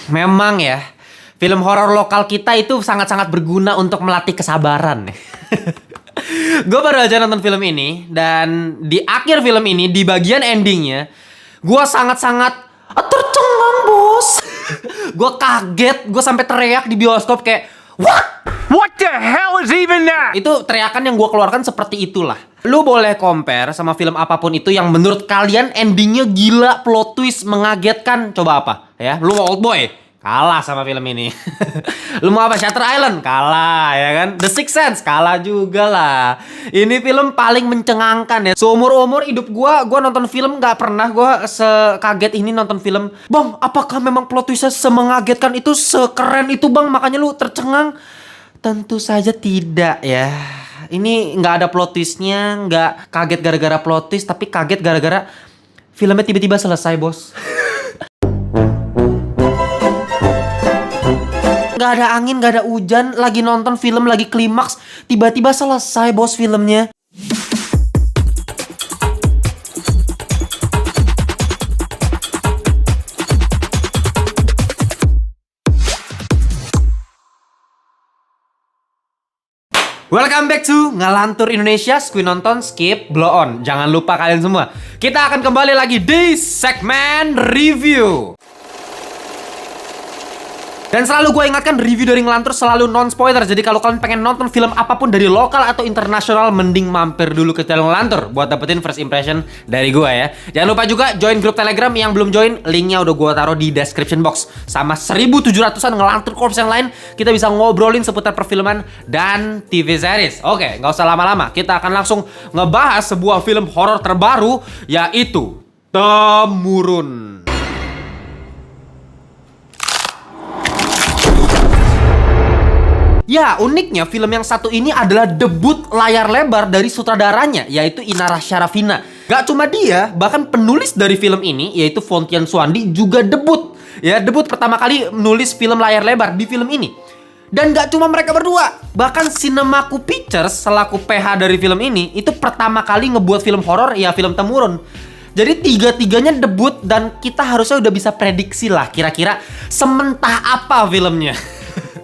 Memang ya, film horor lokal kita itu sangat-sangat berguna untuk melatih kesabaran. Gue baru aja nonton film ini, dan di akhir film ini, di bagian endingnya, gue sangat-sangat tercengang, bos. Gue kaget, gue sampai teriak di bioskop kayak, "What? What the hell is even that?" Itu teriakan yang gue keluarkan seperti itulah. Lu boleh compare sama film apapun itu yang menurut kalian endingnya gila, plot twist, mengagetkan. Coba apa? Ya, lu mau Oldboy? Kalah sama film ini. Lu mau apa? Shutter Island? Kalah, ya kan? The Sixth Sense? Kalah juga lah. Ini film paling mencengangkan ya. Seumur-umur hidup gua nonton film gak pernah gua sekaget ini nonton film. Bang, apakah memang plot twistnya semengagetkan itu, sekeren itu bang? Makanya lu tercengang? Tentu saja tidak ya. Ini nggak ada plot twistnya, nggak kaget gara-gara plot twist, tapi kaget gara-gara filmnya tiba-tiba selesai, bos. Nggak ada angin, nggak ada hujan, lagi nonton film, lagi klimaks, tiba-tiba selesai, bos, filmnya. Welcome back to Ngalantur Indonesia. Skip nonton, skip, blow on. Jangan lupa kalian semua, kita akan kembali lagi di segmen review. Dan selalu gue ingatkan, review dari Ngelantur selalu non-spoiler. Jadi kalau kalian pengen nonton film apapun dari lokal atau internasional, mending mampir dulu ke channel Ngelantur buat dapetin first impression dari gue ya. Jangan lupa juga join grup Telegram. Yang belum join, linknya udah gue taruh di description box. Sama 1700-an Ngelantur Corps yang lain, kita bisa ngobrolin seputar perfilman dan TV series. Oke, nggak usah lama-lama, kita akan langsung ngebahas sebuah film horor terbaru, yaitu Temurun. Ya, uniknya film yang satu ini adalah debut layar lebar dari sutradaranya, yaitu Inara Syarafina. Gak cuma dia, bahkan penulis dari film ini, yaitu Fontian Suandi, juga debut. Ya, debut pertama kali menulis film layar lebar di film ini. Dan gak cuma mereka berdua, bahkan Cinemaku Pictures selaku PH dari film ini, itu pertama kali ngebuat film horor, ya film Temurun. Jadi tiga-tiganya debut, dan kita harusnya udah bisa prediksi lah kira-kira sementah apa filmnya.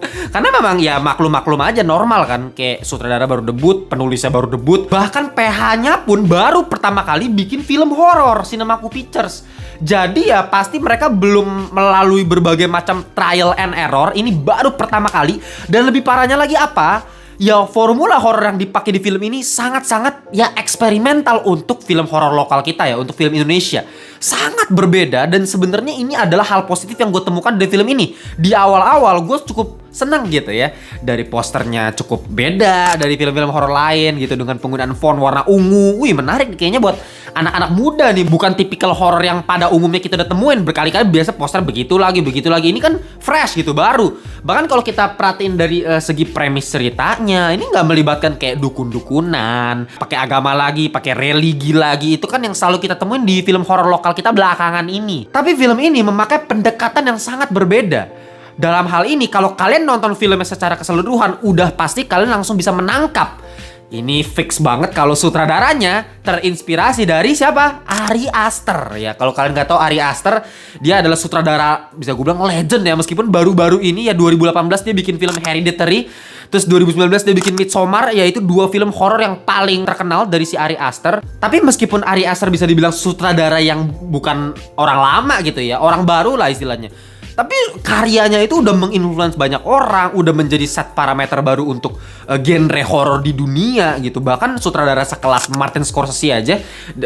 Karena memang ya maklum-maklum aja, normal kan. Kayak sutradara baru debut, penulisnya baru debut, bahkan PH-nya pun baru pertama kali bikin film horor, Cinemaku Pictures. Jadi ya pasti mereka belum melalui berbagai macam trial and error. Ini baru pertama kali. Dan lebih parahnya lagi apa? Ya formula horor yang dipakai di film ini sangat-sangat ya eksperimental untuk film horor lokal kita ya, untuk film Indonesia. Sangat berbeda, dan sebenarnya ini adalah hal positif yang gue temukan dari film ini. Di awal-awal gue cukup senang gitu ya. Dari posternya cukup beda dari film-film horor lain gitu, dengan penggunaan font warna ungu. Wih, menarik kayaknya buat anak-anak muda nih. Bukan tipikal horor yang pada umumnya kita udah temuin berkali-kali, biasa poster begitu lagi. Ini kan fresh gitu, baru. Bahkan kalau kita perhatiin dari segi premis ceritanya, ini nggak melibatkan kayak dukun-dukunan, pakai agama lagi, pakai religi lagi. Itu kan yang selalu kita temuin di film horor lokal kita belakangan ini. Tapi film ini memakai pendekatan yang sangat berbeda. Dalam hal ini, kalau kalian nonton filmnya secara keseluruhan, udah pasti kalian langsung bisa menangkap. Ini fix banget kalau sutradaranya terinspirasi dari siapa? Ari Aster ya. Kalau kalian nggak tahu Ari Aster, dia adalah sutradara bisa gue bilang legend ya. Meskipun baru-baru ini ya 2018 dia bikin film Hereditary, terus 2019 dia bikin Midsommar, yaitu dua film horor yang paling terkenal dari si Ari Aster. Tapi meskipun Ari Aster bisa dibilang sutradara yang bukan orang lama gitu ya, orang baru lah istilahnya, tapi karyanya itu udah menginfluence banyak orang, udah menjadi set parameter baru untuk genre horor di dunia gitu. Bahkan sutradara sekelas Martin Scorsese aja,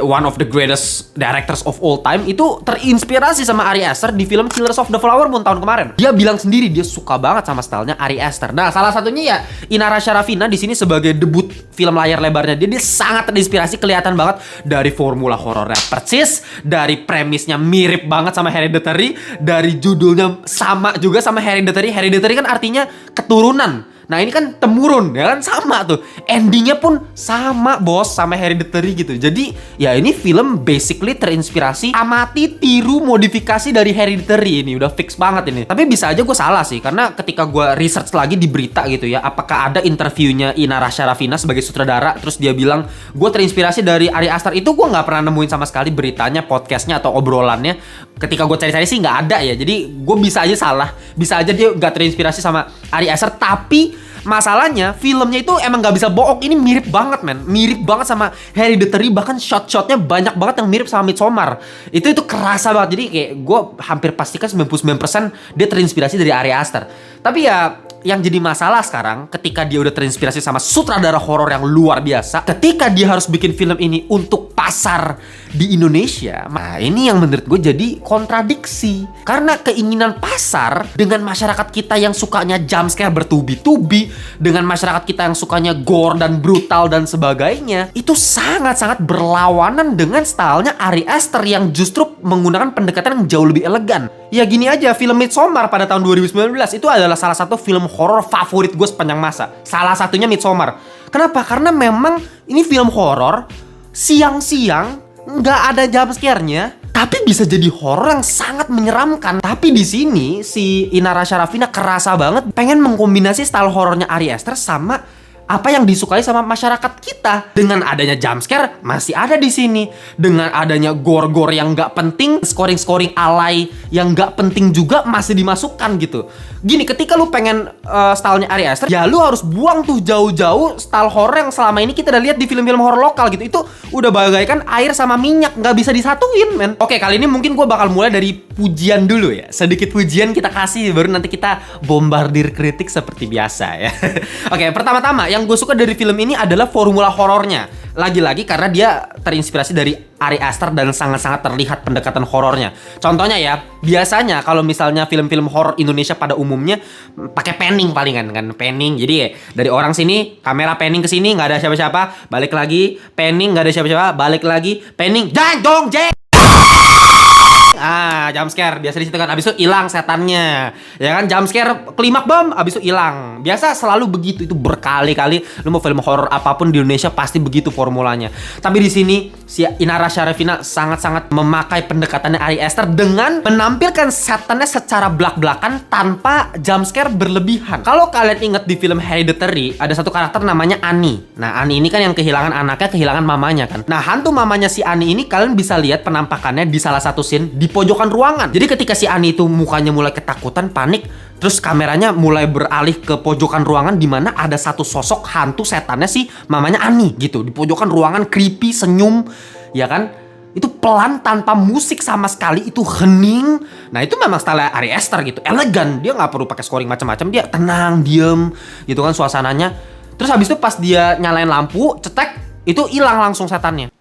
one of the greatest directors of all time, itu terinspirasi sama Ari Aster di film Killers of the Flower Moon tahun kemarin. Dia bilang sendiri dia suka banget sama stylenya Ari Aster. Nah, salah satunya ya Inara Syarafina di sini sebagai debut film layar lebarnya. Dia sangat terinspirasi, kelihatan banget dari formula horornya persis, dari premisnya mirip banget sama Hereditary, dari judul sama juga sama Hereditary. Hereditary kan artinya keturunan. Nah ini kan temurun ya kan, sama tuh. Endingnya pun sama bos, sama Hereditary gitu. Jadi ya ini film basically terinspirasi, amati, tiru, modifikasi dari Hereditary ini. Udah fix banget ini. Tapi bisa aja gue salah sih, karena ketika gue research lagi di berita gitu ya, apakah ada interviewnya Inara Sharafina sebagai sutradara, terus dia bilang gue terinspirasi dari Ari Aster, itu gue nggak pernah nemuin sama sekali beritanya, podcastnya atau obrolannya. Ketika gue cari-cari sih nggak ada ya. Jadi gue bisa aja salah, bisa aja dia nggak terinspirasi sama Ari Aster. Tapi masalahnya filmnya itu emang gak bisa bohong. Ini mirip banget men, mirip banget sama Hereditary. Bahkan shot-shotnya banyak banget yang mirip sama Midsommar. Itu kerasa banget. Jadi kayak gue hampir pastikan 99% dia terinspirasi dari Ari Aster. Tapi ya yang jadi masalah sekarang, ketika dia udah terinspirasi sama sutradara horor yang luar biasa, ketika dia harus bikin film ini untuk pasar di Indonesia, nah ini yang menurut gue jadi kontradiksi. Karena keinginan pasar dengan masyarakat kita yang sukanya jumpscare bertubi-tubi, dengan masyarakat kita yang sukanya gore dan brutal dan sebagainya, itu sangat-sangat berlawanan dengan stylenya Ari Aster yang justru menggunakan pendekatan yang jauh lebih elegan. Ya gini aja, film Midsommar pada tahun 2019 itu adalah salah satu film horor favorit gue sepanjang masa. Salah satunya Midsommar. Kenapa? Karena memang ini film horor siang-siang, nggak ada jumpscare-nya, tapi bisa jadi horor yang sangat menyeramkan. Tapi di sini si Inara Sharafina kerasa banget pengen mengkombinasi style horornya Ari Aster sama apa yang disukai sama masyarakat kita. Dengan adanya jumpscare masih ada di sini, dengan adanya gore-gore yang nggak penting, scoring-scoring alay yang nggak penting juga masih dimasukkan gitu. Gini, ketika lu pengen stylenya Ari Aster, ya lu harus buang tuh jauh-jauh style horror yang selama ini kita udah lihat di film-film horror lokal gitu. Itu udah bagaikan air sama minyak, nggak bisa disatuin men. Oke, kali ini mungkin gue bakal mulai dari pujian dulu ya. Sedikit pujian kita kasih, baru nanti kita bombardir kritik seperti biasa ya. Oke, pertama-tama yang gue suka dari film ini adalah formula horornya. Lagi-lagi karena dia terinspirasi dari Ari Aster dan sangat-sangat terlihat pendekatan horornya. Contohnya ya, biasanya kalau misalnya film-film horor Indonesia pada umumnya pakai panning palingan kan, panning. Jadi ya, dari orang sini kamera panning ke sini nggak ada siapa-siapa, balik lagi panning nggak ada siapa-siapa, balik lagi panning, jang dong jeng. Jumpscare biasa di situ kan, abis itu hilang setannya, ya kan, jumpscare klimak bom, abis itu hilang. Biasa selalu begitu, itu berkali-kali. Lu mau film horor apapun di Indonesia pasti begitu formulanya. Tapi di sini si Inara Sharafina sangat-sangat memakai pendekatannya Ari Aster dengan menampilkan setannya secara belak-belakan tanpa jumpscare berlebihan. Kalau kalian ingat di film Hereditary ada satu karakter namanya Ani. Nah Ani ini kan yang kehilangan anaknya, kehilangan mamanya kan. Nah hantu mamanya si Ani ini kalian bisa lihat penampakannya di salah satu scene di pojokan ruangan. Jadi ketika si Ani itu mukanya mulai ketakutan, panik, terus kameranya mulai beralih ke pojokan ruangan di mana ada satu sosok hantu setannya si mamanya Ani gitu. Di pojokan ruangan, creepy, senyum, ya kan? Itu pelan tanpa musik sama sekali, itu hening. Nah itu memang style Ari Aster gitu, elegan. Dia nggak perlu pakai scoring macam-macam, dia tenang, diem gitu kan suasananya. Terus habis itu pas dia nyalain lampu, cetek, itu hilang langsung setannya.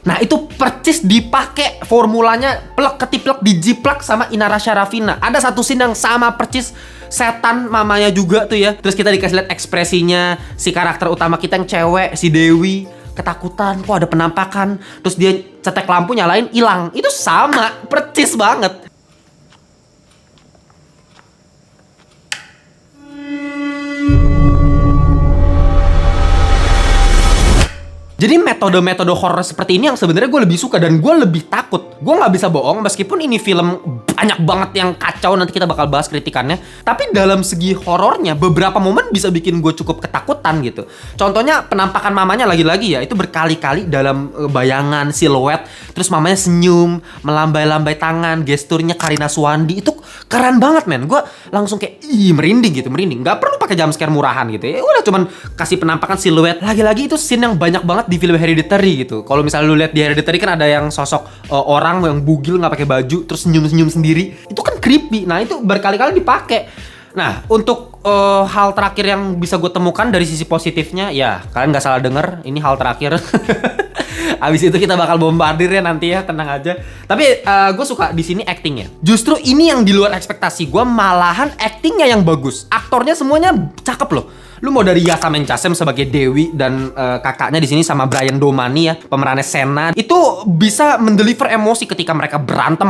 Nah itu percis dipakai formulanya, plek ketiplek dijiplak sama Inara Sharafina. Ada satu scene yang sama percis, setan mamanya juga tuh ya. Terus kita dikasih lihat ekspresinya si karakter utama kita yang cewek, si Dewi, ketakutan, kok ada penampakan. Terus dia cetek lampu, nyalain, hilang. Itu sama, percis banget. Jadi metode-metode horror seperti ini yang sebenarnya gue lebih suka dan gue lebih takut. Gue nggak bisa bohong, meskipun ini film banyak banget yang kacau, nanti kita bakal bahas kritikannya. Tapi dalam segi horornya, beberapa momen bisa bikin gue cukup ketakutan gitu. Contohnya penampakan mamanya lagi-lagi ya, itu berkali-kali dalam bayangan, siluet. Terus mamanya senyum, melambai-lambai tangan, gesturnya Karina Suwandi. Itu keren banget men. Gue langsung kayak, merinding gitu, merinding. Gak perlu pakai jumpscare murahan gitu ya. Udah cuman kasih penampakan siluet. Lagi-lagi itu scene yang banyak banget di film Hereditary gitu. Kalau misalnya lu lihat di Hereditary kan ada yang sosok orang yang bugil nggak pakai baju terus senyum-senyum sendiri. Itu kan creepy. Nah itu berkali-kali dipakai. Nah untuk hal terakhir yang bisa gue temukan dari sisi positifnya, ya kalian nggak salah denger, ini hal terakhir. Abis itu kita bakal bombardir ya nanti ya, tenang aja. Tapi gue suka di sini actingnya. Justru ini yang di luar ekspektasi gue, malahan actingnya yang bagus. Aktornya semuanya cakep loh. Lu mau dari Yasa Mencasem sebagai Dewi dan kakaknya di sini sama Brian Domani ya, pemerannya Sena, itu bisa mendeliver emosi ketika mereka berantem,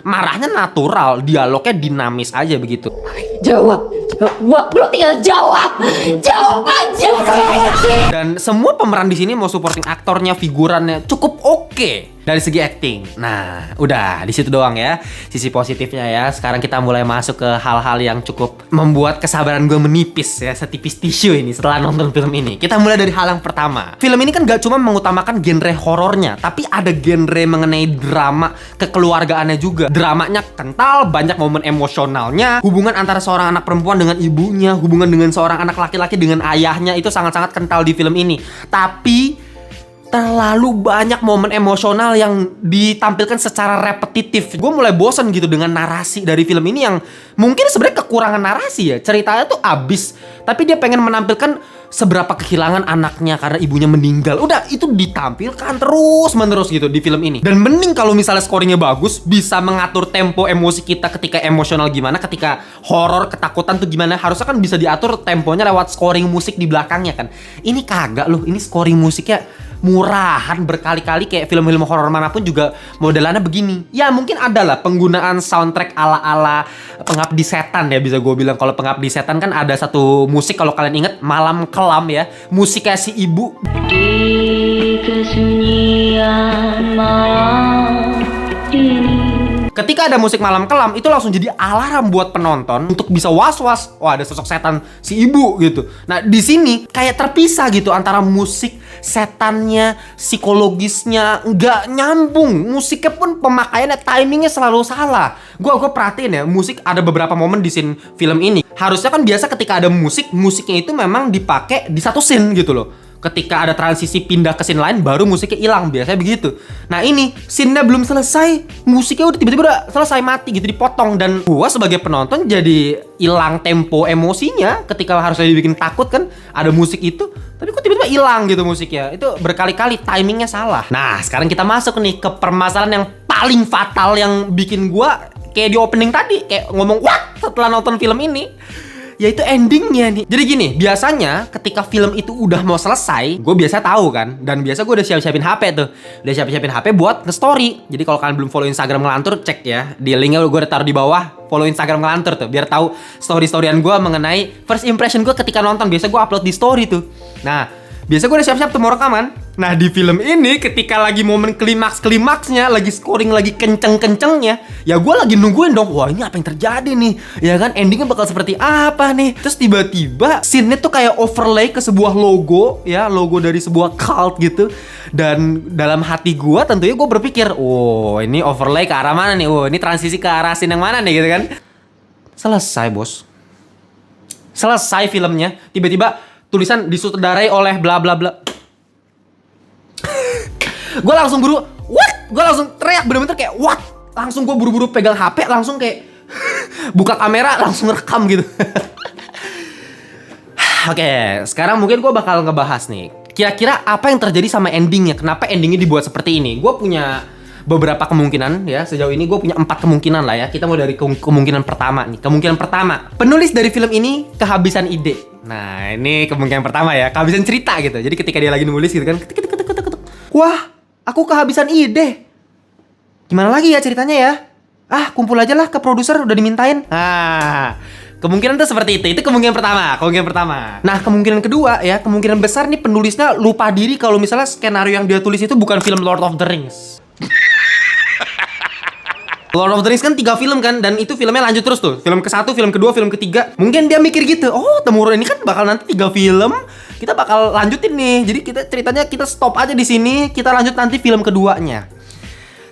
marahnya natural, dialognya dinamis aja begitu. Jawab, lo tinggal jawab aja. Dan semua pemeran di sini mau supporting aktornya, figurannya cukup oke dari segi acting. Nah, udah di situ doang ya sisi positifnya ya. Sekarang kita mulai masuk ke hal-hal yang cukup membuat kesabaran gue menipis ya, setipis tisu ini setelah nonton film ini. Kita mulai dari hal yang pertama. Film ini kan gak cuma mengutamakan genre horornya, tapi ada genre mengenai drama kekeluargaannya juga. Dramanya kental, banyak momen emosionalnya, hubungan antara seorang anak perempuan dengan ibunya, hubungan dengan seorang anak laki-laki dengan ayahnya, itu sangat-sangat kental di film ini. Tapi terlalu banyak momen emosional yang ditampilkan secara repetitif. Gue mulai bosan gitu dengan narasi dari film ini yang mungkin sebenarnya kekurangan narasi ya. Ceritanya tuh abis, tapi dia pengen menampilkan seberapa kehilangan anaknya karena ibunya meninggal. Udah, itu ditampilkan terus-menerus gitu di film ini. Dan mending kalau misalnya scoringnya bagus, bisa mengatur tempo emosi kita ketika emosional gimana, ketika horor, ketakutan tuh gimana. Harusnya kan bisa diatur temponya lewat scoring musik di belakangnya kan. Ini kagak loh, ini scoring musiknya murahan berkali-kali, kayak film-film horor manapun juga modelannya begini. Ya mungkin ada lah penggunaan soundtrack ala-ala Pengabdi Setan ya, bisa gue bilang. Kalau Pengabdi Setan kan ada satu musik, kalau kalian inget, Malam Kelam ya, musiknya si ibu. Di kesunyian malam ini. Ketika ada musik Malam Kelam, itu langsung jadi alarm buat penonton untuk bisa was-was. Wah, ada sosok setan si ibu gitu. Nah, di sini kayak terpisah gitu antara musik setannya, psikologisnya, nggak nyambung. Musiknya pun pemakaiannya, timingnya selalu salah. Gue perhatiin ya, musik ada beberapa momen di scene film ini. Harusnya kan biasa ketika ada musiknya itu memang dipakai di satu scene gitu loh. Ketika ada transisi pindah ke scene lain, baru musiknya hilang, biasanya begitu. Nah ini, scene-nya belum selesai, musiknya udah tiba-tiba udah selesai, mati gitu, dipotong. Dan gua sebagai penonton jadi hilang tempo emosinya ketika harusnya dibikin takut kan, ada musik itu, tapi kok tiba-tiba hilang gitu musiknya. Itu berkali-kali timingnya salah. Nah sekarang kita masuk nih ke permasalahan yang paling fatal yang bikin gua kayak di opening tadi, kayak ngomong what setelah nonton film ini, yaitu endingnya nih. Jadi gini, biasanya ketika film itu udah mau selesai, gue biasa tahu kan, dan biasa gue udah siapin HP tuh, udah siapin HP buat nge-story. Jadi kalau kalian belum follow Instagram Ngelantur, cek ya, di linknya gue udah taruh di bawah, follow Instagram Ngelantur tuh, biar tahu story-storyan gue mengenai first impression gue ketika nonton. Biasa gue upload di story tuh. Nah, biasa gue udah siap-siap tuh mau rekaman. Nah di film ini ketika lagi momen klimaks-klimaksnya, lagi scoring lagi kenceng-kencengnya, ya gue lagi nungguin dong, wah ini apa yang terjadi nih, ya kan, endingnya bakal seperti apa nih. Terus tiba-tiba scene-nya tuh kayak overlay ke sebuah logo, ya, logo dari sebuah cult gitu. Dan dalam hati gue tentunya gue berpikir, oh ini overlay ke arah mana nih, oh ini transisi ke arah scene yang mana nih gitu kan. Selesai bos, selesai filmnya, tiba-tiba tulisan disutradarai oleh bla bla bla. Gue langsung what? Gue langsung teriak, bener-bener kayak what? Langsung gue buru-buru pegang HP, langsung kayak buka kamera, langsung rekam gitu. Oke, sekarang mungkin gue bakal ngebahas nih, kira-kira apa yang terjadi sama endingnya, kenapa endingnya dibuat seperti ini. Gue punya beberapa kemungkinan ya, sejauh ini gue punya 4 kemungkinan lah ya. Kita mau dari kemungkinan pertama nih. Kemungkinan pertama, penulis dari film ini kehabisan ide. Nah ini kemungkinan pertama ya, kehabisan cerita gitu. Jadi ketika dia lagi nulis gitu kan, wah aku kehabisan ide, gimana lagi ya ceritanya ya, kumpul aja lah ke produser, udah dimintain. Nah kemungkinan tuh seperti itu kemungkinan pertama. Nah kemungkinan kedua ya, kemungkinan besar nih penulisnya lupa diri kalau misalnya skenario yang dia tulis itu bukan film Lord of the Rings. Lord of the Rings kan 3 film kan, dan itu filmnya lanjut terus tuh, film ke-1, film kedua, film ketiga. Mungkin dia mikir gitu, oh Temurun ini kan bakal nanti 3 film, kita bakal lanjutin nih, jadi kita ceritanya kita stop aja di sini, kita lanjut nanti film keduanya.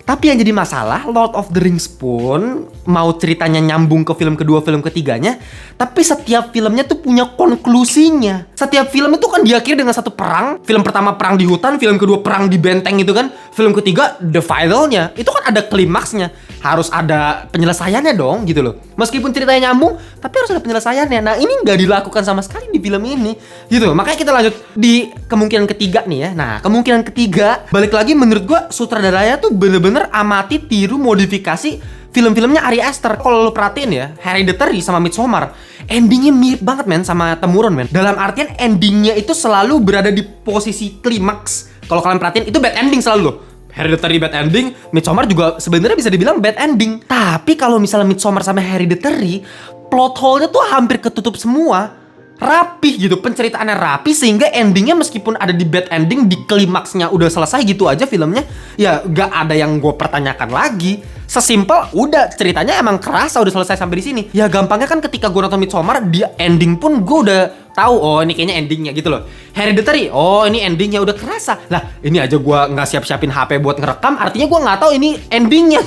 Tapi yang jadi masalah, Lord of the Rings pun mau ceritanya nyambung ke film kedua, film ketiganya, tapi setiap filmnya tuh punya konklusinya. Setiap film itu kan diakhiri dengan satu perang. Film pertama perang di hutan, film kedua perang di benteng gitu kan, film ketiga the finalnya. Itu kan ada klimaksnya, harus ada penyelesaiannya dong gitu loh. Meskipun ceritanya nyambung, tapi harus ada penyelesaiannya. Nah ini nggak dilakukan sama sekali di film ini gitu. Makanya kita lanjut di kemungkinan ketiga nih ya. Nah kemungkinan ketiga, balik lagi menurut gua sutradaranya tuh bener-bener amati, tiru, modifikasi film-filmnya Ari Aster. Kalau lo perhatiin ya, Hereditary sama Midsommar, endingnya mirip banget men sama Temurun men. Dalam artian endingnya itu selalu berada di posisi klimaks. Kalau kalian perhatiin itu bad ending selalu loh. Hereditary bad ending, Midsommar juga sebenarnya bisa dibilang bad ending. Tapi kalau misalnya Midsommar sama Hereditary, plot hole-nya tuh hampir ketutup semua. Rapih gitu, penceritaannya rapi sehingga endingnya meskipun ada di bad ending, di klimaksnya udah selesai gitu aja filmnya, ya gak ada yang gue pertanyakan lagi. Sesimpel udah ceritanya emang kerasa udah selesai sampai di sini. Ya gampangnya kan ketika gue nonton Midsommar, di ending pun gue udah tahu, oh ini kayaknya endingnya gitu loh. Hereditary, oh ini endingnya udah kerasa. Lah ini aja gue nggak siap-siapin HP buat ngerekam, artinya gue nggak tahu ini endingnya.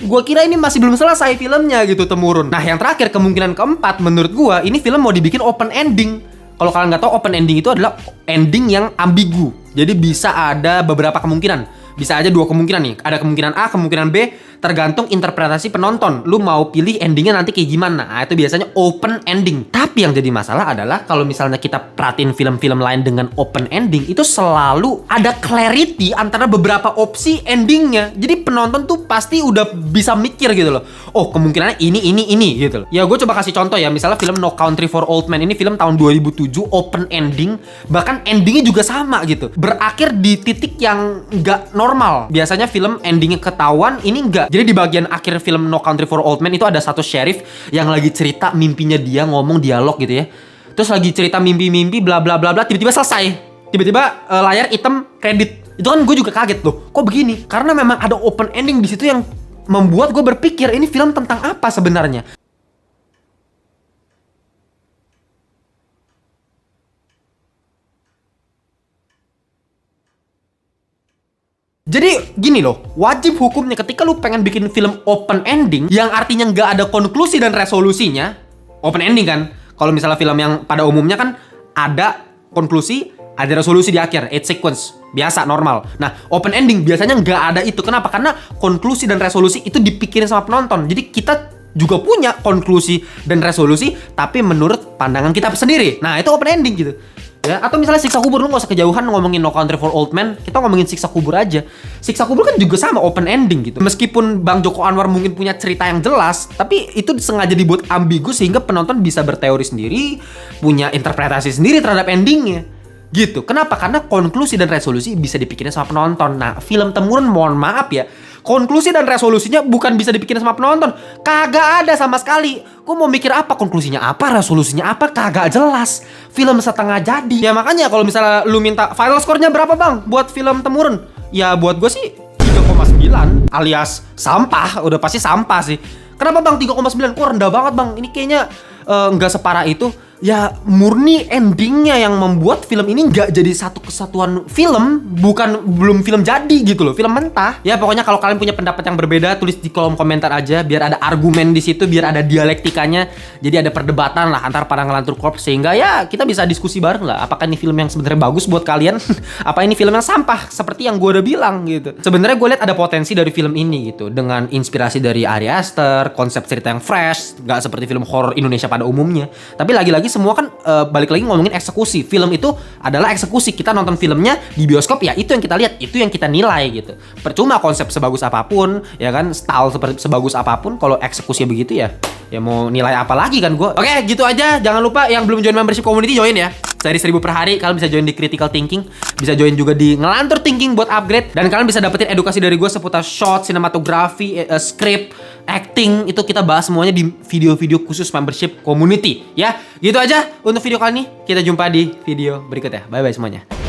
Gue kira ini masih belum selesai filmnya gitu, Temurun. Nah yang terakhir, kemungkinan keempat menurut gue, ini film mau dibikin open ending. Kalau kalian nggak tahu, open ending itu adalah ending yang ambigu. Jadi bisa ada beberapa kemungkinan. Bisa aja dua kemungkinan nih. Ada kemungkinan A, kemungkinan B, tergantung interpretasi penonton. Lu mau pilih endingnya nanti kayak gimana. Nah, itu biasanya open ending. Tapi yang jadi masalah adalah kalau misalnya kita perhatiin film-film lain dengan open ending, itu selalu ada clarity antara beberapa opsi endingnya. Jadi penonton tuh pasti udah bisa mikir gitu loh. Oh, kemungkinannya ini gitu loh. Ya gue coba kasih contoh ya. Misalnya film No Country for Old Men. Ini film tahun 2007, open ending. Bahkan endingnya juga sama gitu. Berakhir di titik yang nggak normal. Biasanya film endingnya ketahuan, ini enggak. Jadi di bagian akhir film No Country for Old Men itu ada satu sheriff yang lagi cerita mimpinya dia, ngomong dialog gitu ya. Terus lagi cerita mimpi-mimpi bla bla bla bla, tiba-tiba selesai. Tiba-tiba layar hitam kredit. Itu kan gue juga kaget loh. Kok begini? Karena memang ada open ending di situ yang membuat gue berpikir ini film tentang apa sebenarnya. Jadi gini loh, wajib hukumnya ketika lu pengen bikin film open ending yang artinya nggak ada konklusi dan resolusinya, open ending kan? Kalau misalnya film yang pada umumnya kan ada konklusi, ada resolusi di akhir, 8 sequence, biasa normal. Nah, open ending biasanya nggak ada itu. Kenapa? Karena konklusi dan resolusi itu dipikirin sama penonton. Jadi kita juga punya konklusi dan resolusi, tapi menurut pandangan kita sendiri. Nah, itu open ending gitu. Ya, atau misalnya Siksa Kubur, lu gak usah kejauhan ngomongin No Country for Old Men, kita ngomongin Siksa Kubur aja. Siksa Kubur kan juga sama open ending gitu. Meskipun Bang Joko Anwar mungkin punya cerita yang jelas, tapi itu sengaja dibuat ambigu sehingga penonton bisa berteori sendiri, punya interpretasi sendiri terhadap endingnya. Gitu. Kenapa? Karena konklusi dan resolusi bisa dipikirin sama penonton. Nah, film Temurun mohon maaf ya, konklusi dan resolusinya bukan bisa dipikirin sama penonton. Kagak ada sama sekali. Gue mau mikir apa, konklusinya apa, resolusinya apa, kagak jelas. Film setengah jadi. Ya makanya kalau misalnya lu minta final score-nya berapa bang buat film Temurun, ya buat gue sih 3,9 alias sampah. Udah pasti sampah sih. Kenapa bang 3,9? Kok rendah banget bang? Ini kayaknya nggak separah itu. Ya murni endingnya yang membuat film ini nggak jadi satu kesatuan film, belum film jadi gitu loh, film mentah. Ya pokoknya kalau kalian punya pendapat yang berbeda, tulis di kolom komentar aja biar ada argumen di situ, biar ada dialektikanya. Jadi ada perdebatan lah antar para ngelantur corp sehingga ya kita bisa diskusi bareng lah. Apakah ini film yang sebenarnya bagus buat kalian? Apa ini film yang sampah seperti yang gue udah bilang gitu. Sebenarnya gue lihat ada potensi dari film ini gitu, dengan inspirasi dari Ari Aster, konsep cerita yang fresh, nggak seperti film horor Indonesia pada umumnya. Tapi lagi-lagi semua kan balik lagi ngomongin eksekusi. Film itu adalah eksekusi. Kita nonton filmnya di bioskop, ya itu yang kita lihat, itu yang kita nilai gitu. Percuma konsep sebagus apapun, ya kan, style sebagus apapun, kalau eksekusi begitu ya mau nilai apa lagi kan gue. Oke, gitu aja. Jangan lupa yang belum join membership community, join ya. Sehari 1000 per hari, kalian bisa join di Critical Thinking, bisa join juga di Ngelantur Thinking buat upgrade, dan kalian bisa dapetin edukasi dari gue seputar shot, sinematografi, script, acting. Itu kita bahas semuanya di video-video khusus membership community ya. Gitu aja untuk video kali ini. Kita jumpa di video berikutnya. Bye bye semuanya.